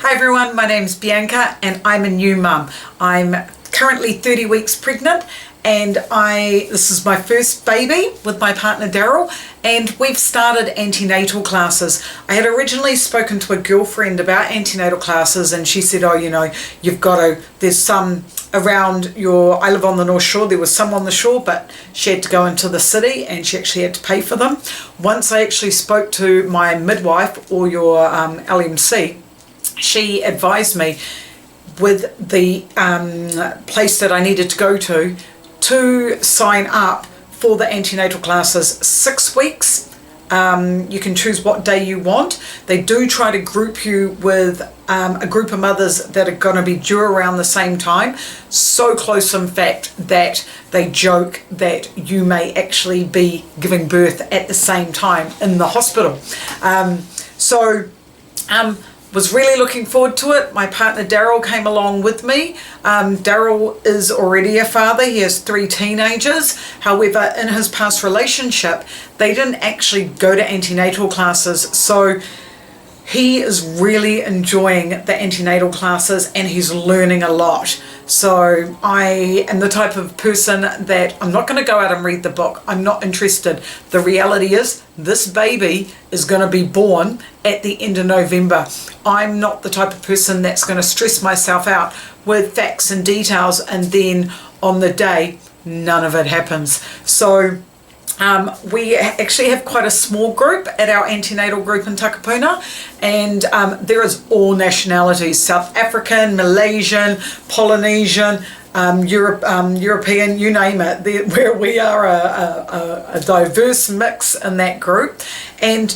Hi everyone, my name's Bianca and I'm a new mum. I'm currently 30 weeks pregnant and this is my first baby with my partner Darryl, and we've started antenatal classes. I had originally spoken to a girlfriend about antenatal classes and she said, you've got to, there's some around I live on the North Shore, there was some on the shore, but she had to go into the city and she actually had to pay for them. Once I actually spoke to my midwife or your LMC, she advised me with the place that I needed to go to sign up for the antenatal classes. 6 weeks. You can choose what day you want. They do try to group you with a group of mothers that are going to be due around the same time. So close, in fact, that they joke that you may actually be giving birth at the same time in the hospital. Was really looking forward to it. My partner Darryl came along with me. Darryl is already a father. He has 3 teenagers. However, in his past relationship, they didn't actually go to antenatal classes. So he is really enjoying the antenatal classes and he's learning a lot. So I am the type of person that I'm not going to go out and read the book. I'm not interested. The reality is this baby is going to be born at the end of November. I'm not the type of person that's going to stress myself out with facts and details and then on the day none of it happens. So we actually have quite a small group at our antenatal group in Takapuna, and there is all nationalities: South African, Malaysian, Polynesian, European, you name it. Where we are a diverse mix in that group. And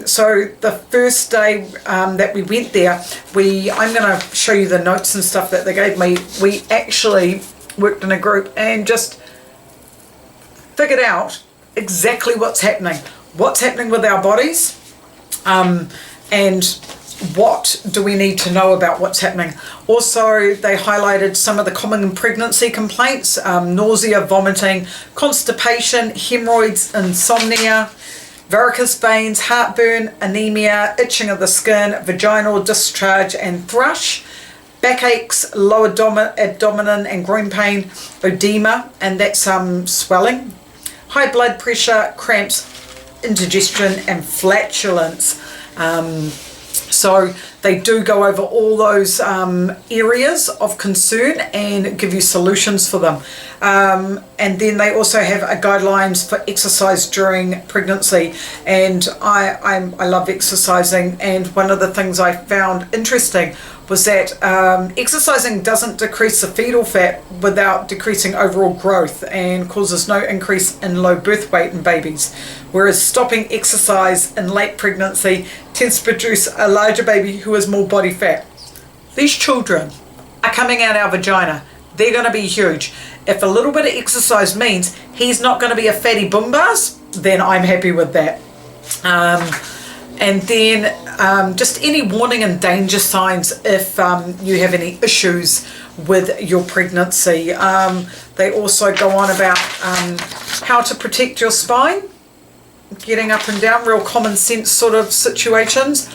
so the first day that we went there, I'm going to show you the notes and stuff that they gave me. We actually worked in a group and just figured out exactly what's happening with our bodies, and what do we need to know about what's happening. Also, they highlighted some of the common pregnancy complaints: nausea, vomiting, constipation, hemorrhoids, insomnia, varicose veins, heartburn, anemia, itching of the skin, vaginal discharge and thrush, backaches, lower abdomen and groin pain, edema, and that's swelling, high blood pressure, cramps, indigestion and flatulence. So they do go over all those areas of concern and give you solutions for them. And then they also have guidelines for exercise during pregnancy. And I love exercising. And one of the things I found interesting was that exercising doesn't decrease the fetal fat without decreasing overall growth and causes no increase in low birth weight in babies. Whereas stopping exercise in late pregnancy tends to produce a larger baby who has more body fat. These children are coming out our vagina. They're going to be huge. If a little bit of exercise means he's not going to be a fatty boombas, then I'm happy with that. And then just any warning and danger signs if you have any issues with your pregnancy. They also go on about how to protect your spine, getting up and down, real common sense sort of situations,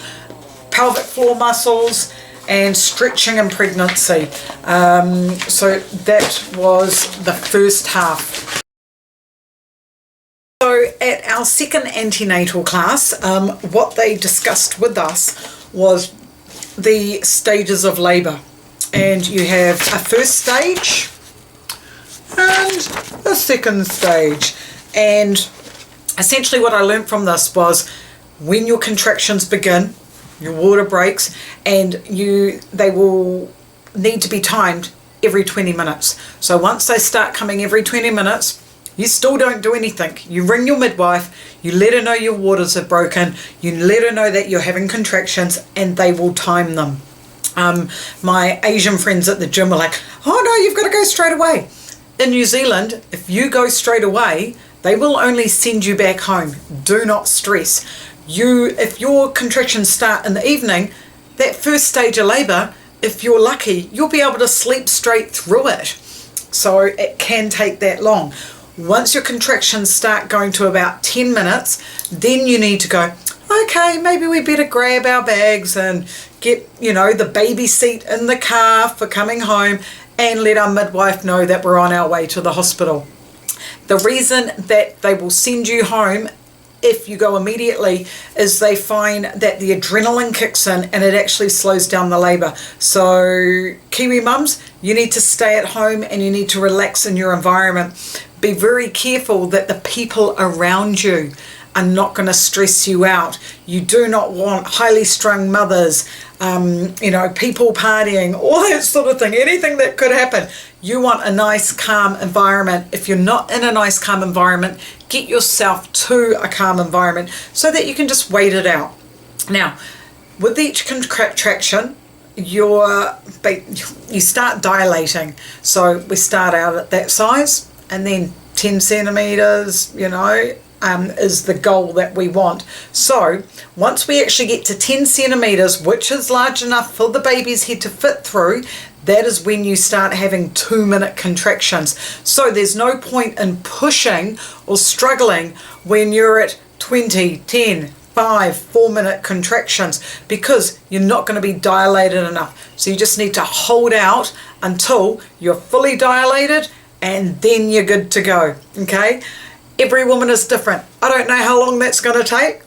pelvic floor muscles, and stretching in pregnancy. So that was the first half. So at our second antenatal class, what they discussed with us was the stages of labour. And you have a first stage and a second stage. And essentially what I learned from this was when your contractions begin, your water breaks, and they will need to be timed every 20 minutes. So once they start coming every 20 minutes, you still don't do anything. You ring your midwife, you let her know your waters are broken, you let her know that you're having contractions, and they will time them. My Asian friends at the gym were like, oh no, you've got to go straight away. In New Zealand, if you go straight away, they will only send you back home. Do not stress. If your contractions start in the evening, that first stage of labour, if you're lucky, you'll be able to sleep straight through it. So it can take that long. Once your contractions start going to about 10 minutes, then you need to go, okay, maybe we better grab our bags and get, you know, the baby seat in the car for coming home and let our midwife know that we're on our way to the hospital. The reason that they will send you home if you go immediately is they find that the adrenaline kicks in and it actually slows down the labour. So Kiwi mums, you need to stay at home and you need to relax in your environment. Be very careful that the people around you are not going to stress you out. You do not want highly strung mothers, you know, people partying, all that sort of thing, anything that could happen. You want a nice calm environment. If you're not in a nice calm environment, get yourself to a calm environment so that you can just wait it out. Now, with each contraction, you start dilating. So we start out at that size, and then 10 centimeters, you know, is the goal that we want. So once we actually get to 10 centimeters, which is large enough for the baby's head to fit through, that is when you start having 2-minute contractions. So there's no point in pushing or struggling when you're at 20, 10, 5, 4-minute contractions, because you're not going to be dilated enough. So you just need to hold out until you're fully dilated, and then you're good to go. Okay? Every woman is different. I don't know how long that's going to take.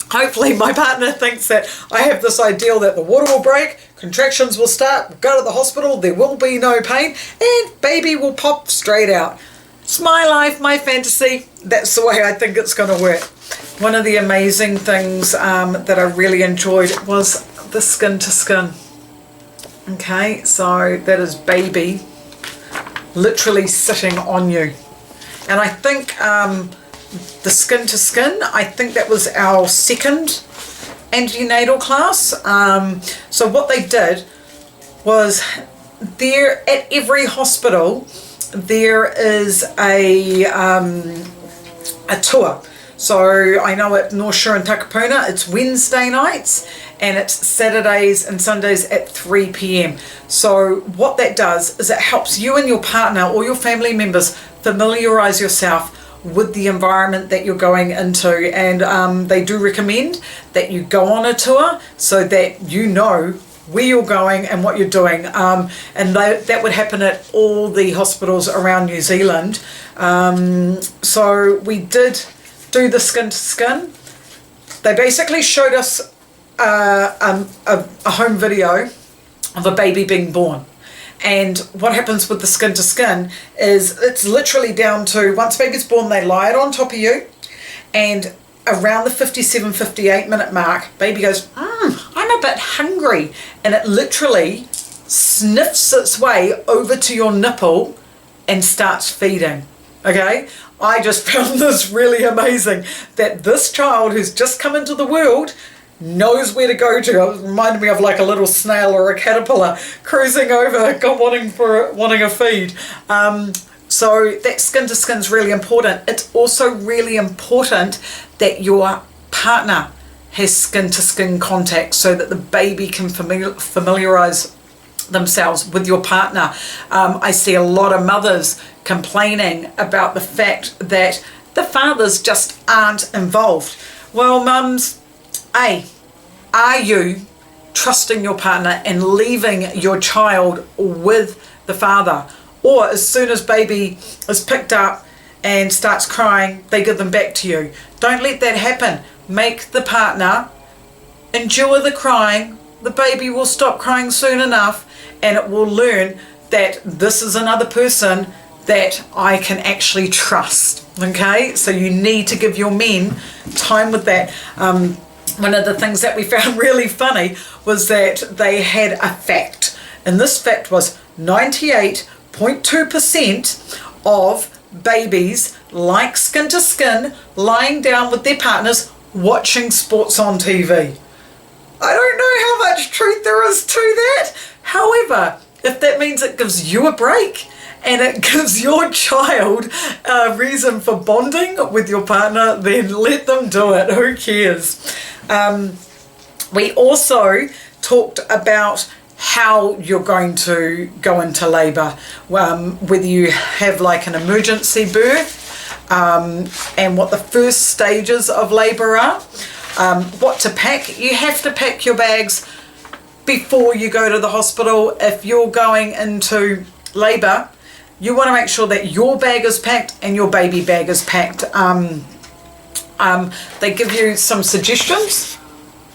Hopefully my partner thinks that I have this ideal that the water will break, contractions will start, we'll go to the hospital, there will be no pain, and baby will pop straight out. It's my life, my fantasy. That's the way I think it's going to work. One of the amazing things that I really enjoyed was the skin to skin. Okay, so that is baby literally sitting on you. And I think the skin to skin, I think that was our second antenatal class. So what they did was, there at every hospital there is a tour. So I know at North Shore and Takapuna it's Wednesday nights and it's Saturdays and Sundays at 3 p.m. So what that does is it helps you and your partner or your family members familiarize yourself with the environment that you're going into, and they do recommend that you go on a tour so that you know where you're going and what you're doing, and that would happen at all the hospitals around New Zealand. So we did do the skin to skin. They basically showed us a home video of a baby being born. And what happens with the skin to skin is it's literally down to, once baby's born, they lie it on top of you, and around the 57, 58 minute mark, baby goes, I'm a bit hungry, and it literally sniffs its way over to your nipple and starts feeding. Okay, I just found this really amazing, that this child who's just come into the world knows where to go to. It reminded me of like a little snail or a caterpillar cruising over, wanting a feed. So that skin to skin is really important. It's also really important that your partner has skin to skin contact so that the baby can familiarize themselves with your partner. I see a lot of mothers complaining about the fact that the fathers just aren't involved. Well, mums, are you trusting your partner and leaving your child with the father? Or as soon as baby is picked up and starts crying, they give them back to you. Don't let that happen. Make the partner endure the crying. The baby will stop crying soon enough, and it will learn that this is another person that I can actually trust. Okay, so you need to give your men time with that. One of the things that we found really funny was that they had a fact, and this fact was 98.2% of babies like skin to skin lying down with their partners watching sports on TV. I don't know how much truth there is to that. However, if that means it gives you a break and it gives your child a reason for bonding with your partner, then let them do it. Who cares? We also talked about how you're going to go into labour, whether you have like an emergency birth, and what the first stages of labour are. What to pack. You have to pack your bags before you go to the hospital. If you're going into labour, you want to make sure that your bag is packed and your baby bag is packed. They give you some suggestions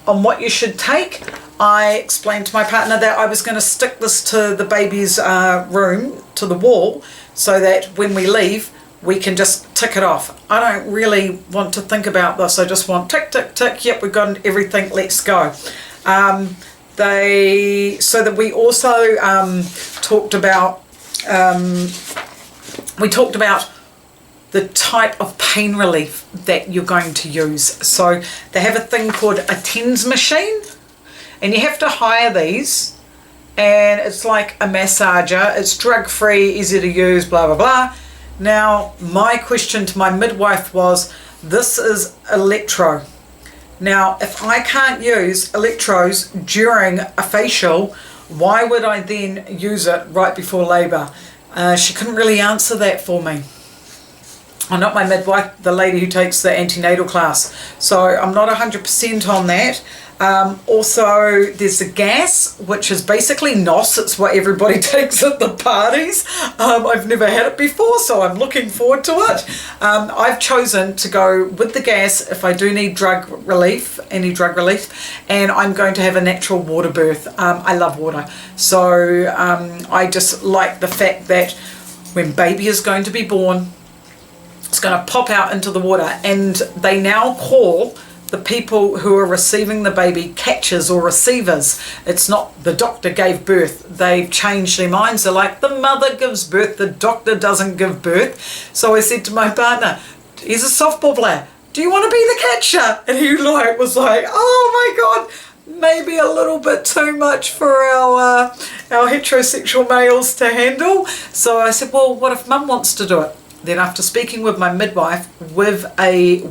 on what you should take. I explained to my partner that I was going to stick this to the baby's room, to the wall, so that when we leave, we can just tick it off. I don't really want to think about this. I just want tick, tick, tick. Yep, we've got everything. Let's go. So that we also talked about the type of pain relief that you're going to use. So they have a thing called a TENS machine, and you have to hire these, and it's like a massager. It's drug-free, easy to use, blah, blah, blah. Now, my question to my midwife was, this is electro. Now, if I can't use electrodes during a facial, why would I then use it right before labour? She couldn't really answer that for me. I'm not my midwife, the lady who takes the antenatal class. So I'm not 100% on that. Also, there's the gas, which is basically NOS. It's what everybody takes at the parties. I've never had it before, so I'm looking forward to it. I've chosen to go with the gas if I do need drug relief, any drug relief, and I'm going to have a natural water birth. I love water. So I just like the fact that when baby is going to be born, it's going to pop out into the water, and they now call the people who are receiving the baby catchers or receivers. It's not the doctor gave birth. They've changed their minds. They're like, the mother gives birth, the doctor doesn't give birth. So I said to my partner, he's a softball player, do you want to be the catcher? And he was like, oh my God, maybe a little bit too much for our heterosexual males to handle. So I said, well, what if mum wants to do it? Then after speaking with my midwife with a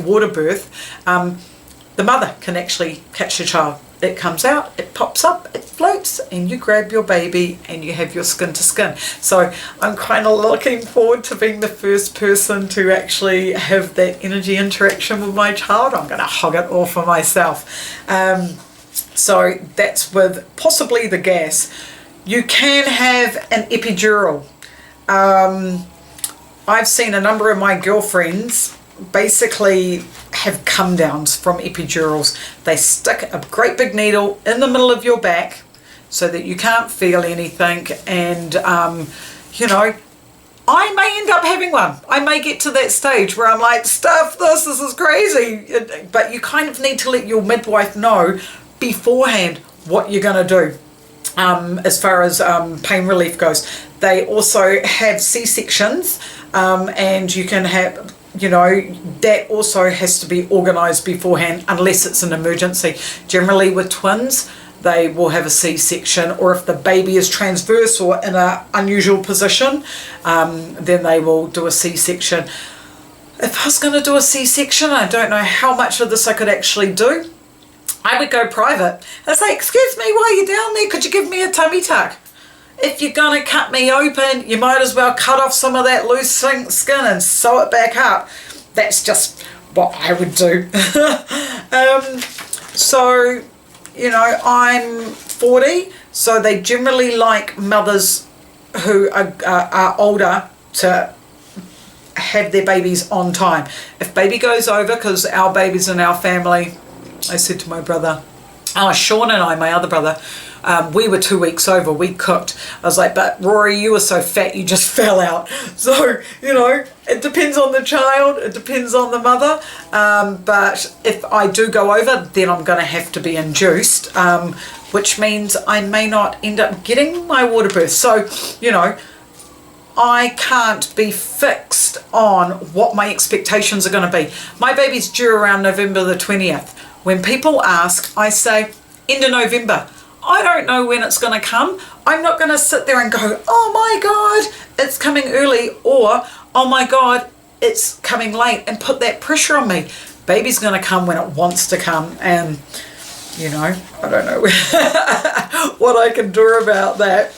water birth, the mother can actually catch the child. It comes out, it pops up, it floats, and you grab your baby and you have your skin to skin. So I'm kind of looking forward to being the first person to actually have that energy interaction with my child. I'm going to hog it all for myself. So that's with possibly the gas. You can have an epidural. I've seen a number of my girlfriends basically have come downs from epidurals. They stick a great big needle in the middle of your back so that you can't feel anything, and you know, I may end up having one. I may get to that stage where I'm like, stuff this is crazy. But you kind of need to let your midwife know beforehand what you're going to do. As far as pain relief goes, they also have C-sections, and you can have, you know, that also has to be organised beforehand unless it's an emergency. Generally with twins, they will have a C-section, or if the baby is transverse or in an unusual position, then they will do a C-section. If I was going to do a C-section, I don't know how much of this I could actually do. I would go private. I'd say, excuse me, while you're down there, could you give me a tummy tuck? If you're going to cut me open, you might as well cut off some of that loose skin and sew it back up. That's just what I would do. So, you know, I'm 40, so they generally like mothers who are older to have their babies on time. If baby goes over, because our babies in our family, I said to my brother, Sean and I, my other brother, we were 2 weeks over, we cooked. I was like, but Rory, you were so fat, you just fell out. So, you know, it depends on the child, it depends on the mother. But if I do go over, then I'm going to have to be induced, which means I may not end up getting my water birth. So, you know, I can't be fixed on what my expectations are going to be. My baby's due around November the 20th. When people ask, I say, end of November. I don't know when it's going to come. I'm not going to sit there and go, oh my God, it's coming early, or oh my God, it's coming late, and put that pressure on me. Baby's going to come when it wants to come, and you know, I don't know what I can do about that.